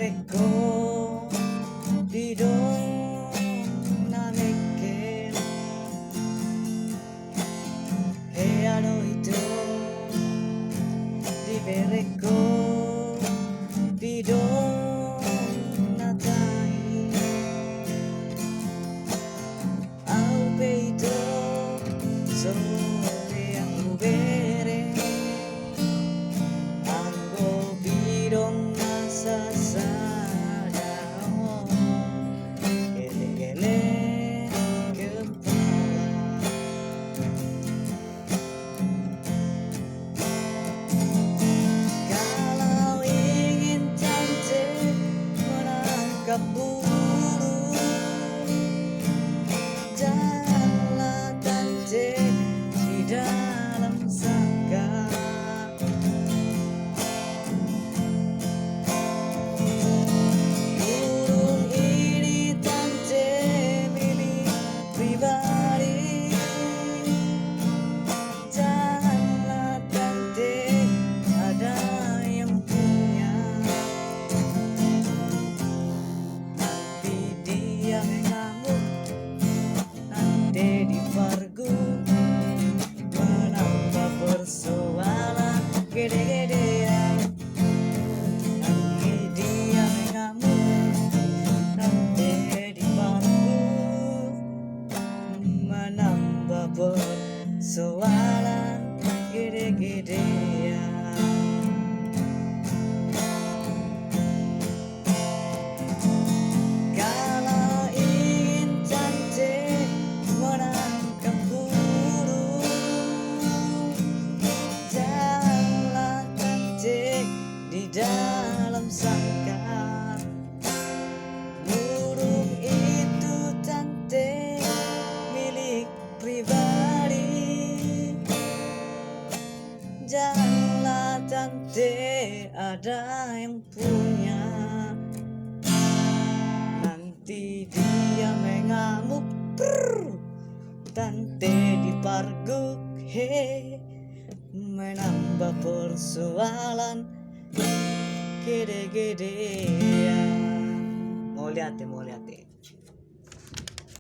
Reko didong nameken ano itu di bereko didong natai au peito so yang bere anggo bidong masa sadao gele-gele kepala kalau ingin cantik menangkap bulu janganlah cantik di dalam sangka. Burung ini cantik milik pribadi, janganlah cantik ada yang punya. Nanti dia mengamuk, nanti dipargu, menambah persoalan gede-gedean. Nanti dia mengamuk, nanti dipargu, menambah persoalan gede-gedean. Kalau ingin cantik menangkap burung, janganlah cantik di dalam sangkar. Burung itu cantik milik pribadi, janganlah cantik ada yang punya. Nanti dia mengamuk, tante diparguk, menambah persoalan gede-gedean. Mau lihat ya, mau lihat ya.